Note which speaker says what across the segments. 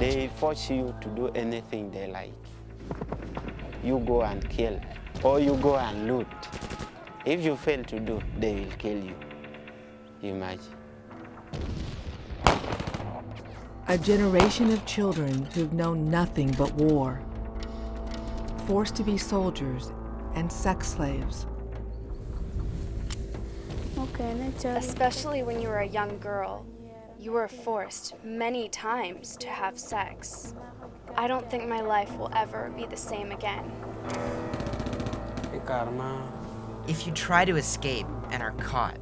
Speaker 1: They force you to do anything they like. You go and kill, or you go and loot. If you fail to do, they will kill you. Imagine.
Speaker 2: A generation of children who've known nothing but war, forced to be soldiers and sex slaves.
Speaker 3: Especially when you were a young girl, you were forced many times to have sex. I don't think my life will ever be the same again.
Speaker 4: If you try to escape and are caught,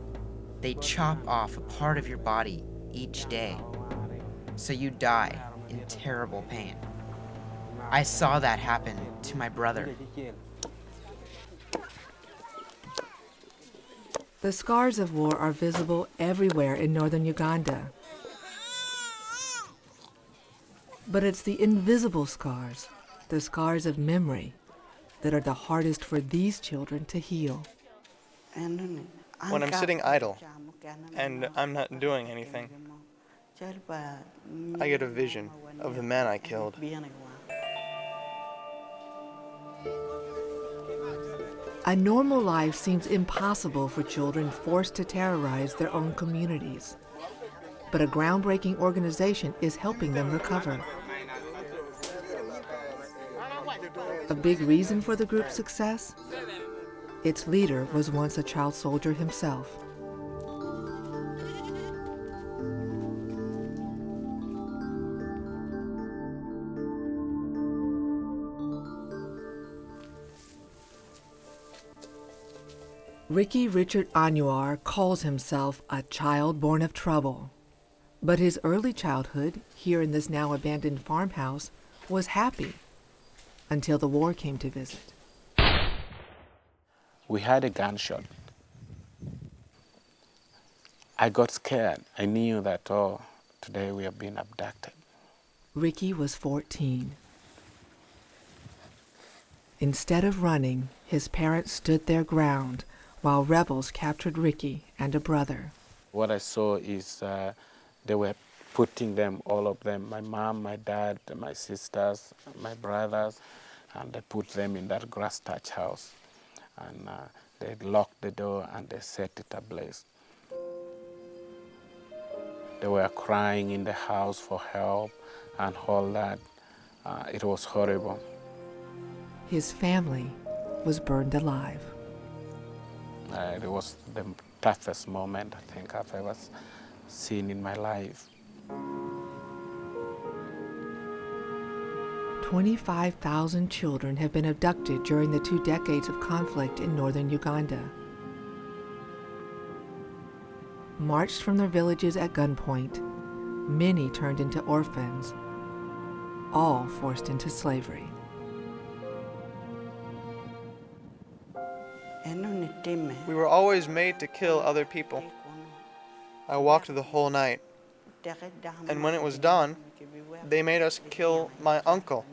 Speaker 4: they chop off a part of your body each day, so you die in terrible pain. I saw that happen to my brother.
Speaker 2: The scars of war are visible everywhere in northern Uganda. But it's the invisible scars, the scars of memory, that are the hardest for these children to heal.
Speaker 5: When I'm sitting idle and I'm not doing anything, I get a vision of the man I killed.
Speaker 2: A normal life seems impossible for children forced to terrorize their own communities. But a groundbreaking organization is helping them recover. A big reason for the group's success? Its leader was once a child soldier himself. Ricky Richard Anwar calls himself a child born of trouble. But his early childhood, here in this now abandoned farmhouse, was happy until the war came to visit.
Speaker 1: We had a gunshot. I got scared. I knew that, oh, today we have been abducted.
Speaker 2: Ricky was 14. Instead of running, his parents stood their ground while rebels captured Ricky and a brother.
Speaker 1: What I saw is they were putting them, all of them, my mom, my dad, my sisters, my brothers, and they put them in that grass thatch house. And they locked the door and they set it ablaze. They were crying in the house for help and all that. It was horrible.
Speaker 2: His family was burned alive.
Speaker 1: It was the toughest moment I think I've ever seen in my life.
Speaker 2: 25,000 children have been abducted during the 2 decades of conflict in northern Uganda. Marched from their villages at gunpoint, many turned into orphans, all forced into slavery.
Speaker 5: We were always made to kill other people. I walked the whole night. And when it was dawn, they made us kill my uncle.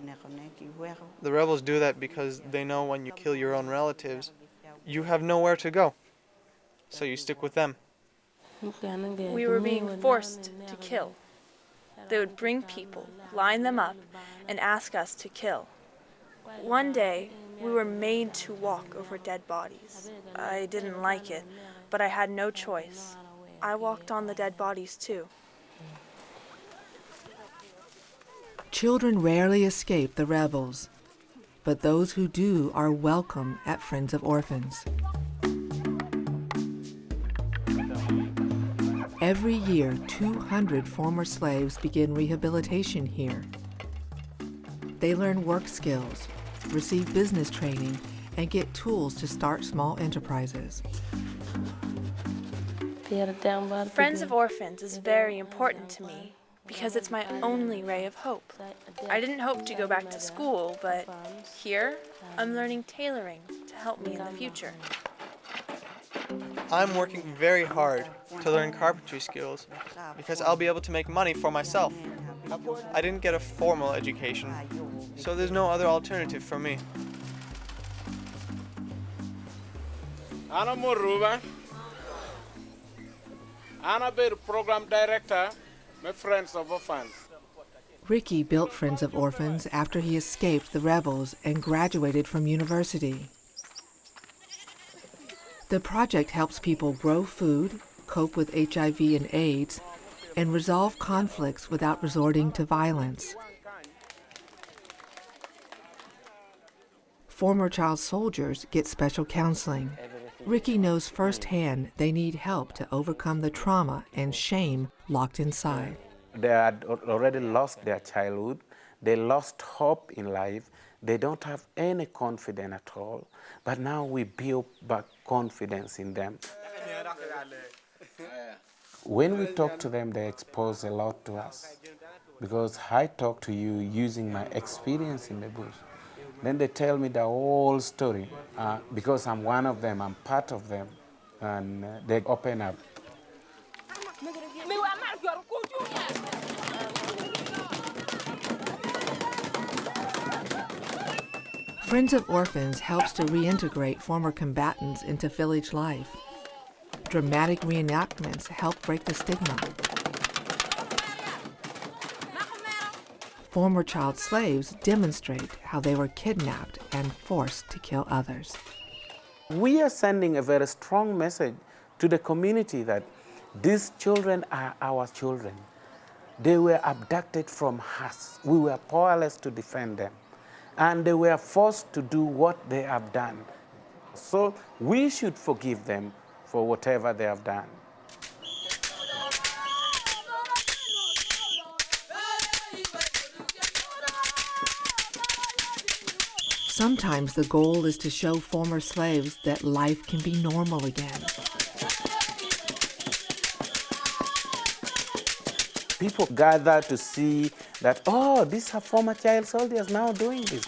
Speaker 5: The rebels do that because they know when you kill your own relatives, you have nowhere to go. So you stick with them.
Speaker 3: We were being forced to kill. They would bring people, line them up, and ask us to kill. One day, we were made to walk over dead bodies. I didn't like it, but I had no choice. I walked on the dead bodies too.
Speaker 2: Children rarely escape the rebels, but those who do are welcome at Friends of Orphans. Every year, 200 former slaves begin rehabilitation here. They learn work skills, receive business training, and get tools to start small enterprises.
Speaker 3: Friends of Orphans is very important to me because it's my only ray of hope. I didn't hope to go back to school, but here I'm learning tailoring to help me in the future.
Speaker 5: I'm working very hard to learn carpentry skills because I'll be able to make money for myself. I didn't get a formal education, so there's no other alternative for me.
Speaker 6: Ana Moruba, Ana be the program director, my Friends of Orphans.
Speaker 2: Ricky built Friends of Orphans after he escaped the rebels and graduated from university. The project helps people grow food, cope with HIV and AIDS, and resolve conflicts without resorting to violence. Former child soldiers get special counseling. Ricky knows firsthand they need help to overcome the trauma and shame locked inside.
Speaker 1: They had already lost their childhood. They lost hope in life. They don't have any confidence at all. But now we build back confidence in them. When we talk to them, they expose a lot to us. Because I talk to you using my experience in the bush. Then they tell me the whole story. Because I'm one of them, I'm part of them. And they open up.
Speaker 2: Friends of Orphans helps to reintegrate former combatants into village life. Dramatic reenactments help break the stigma. Former child slaves demonstrate how they were kidnapped and forced to kill others.
Speaker 1: We are sending a very strong message to the community that these children are our children. They were abducted from us. We were powerless to defend them. And they were forced to do what they have done. So we should forgive them for whatever they have done.
Speaker 2: Sometimes the goal is to show former slaves that life can be normal again.
Speaker 1: People gather to see that, oh, these are former child soldiers now doing this.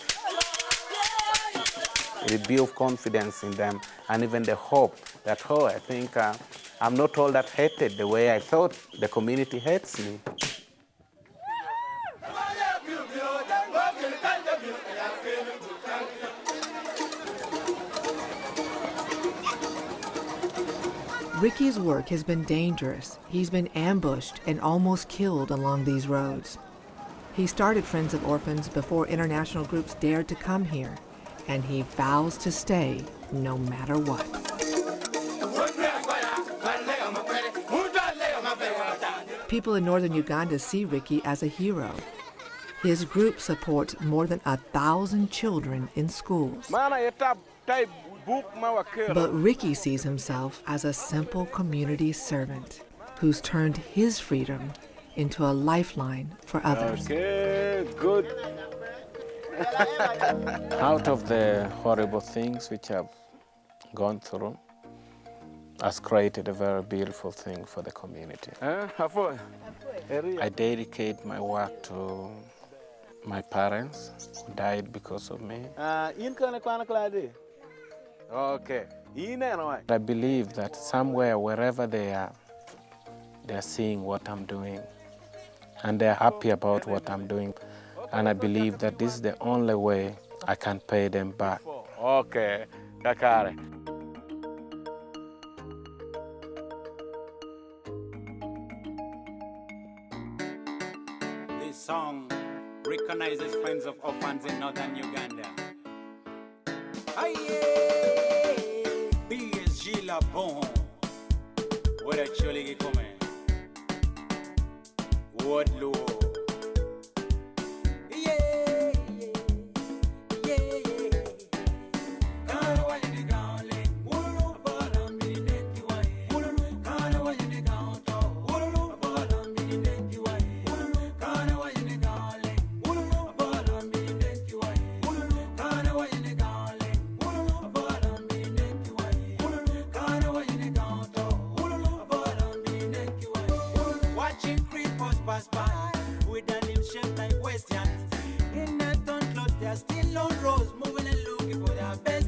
Speaker 1: It builds confidence in them and even the hope that, oh, I think I'm not all that hated the way I thought the community hates me.
Speaker 2: Ricky's work has been dangerous. He's been ambushed and almost killed along these roads. He started Friends of Orphans before international groups dared to come here, and he vows to stay no matter what. People in northern Uganda see Ricky as a hero. His group supports more than 1,000 children in schools. But Ricky sees himself as a simple community servant who's turned his freedom into a lifeline for others.
Speaker 1: Okay, good. Out of the horrible things which I've gone through, has created a very beautiful thing for the community. I dedicate my work to my parents who died because of me. Okay. I believe that somewhere, wherever they are, they're seeing what I'm doing and they're happy about what I'm doing. And I believe that this is the only way I can pay them back. Okay. Dakare.
Speaker 7: This song recognizes Friends of Orphans in northern Uganda. Aye, BSG la bon. What a choli come. What low. Pass by with an him shaped like questions. In that ton cloth, they're still on roads, moving and looking for their best.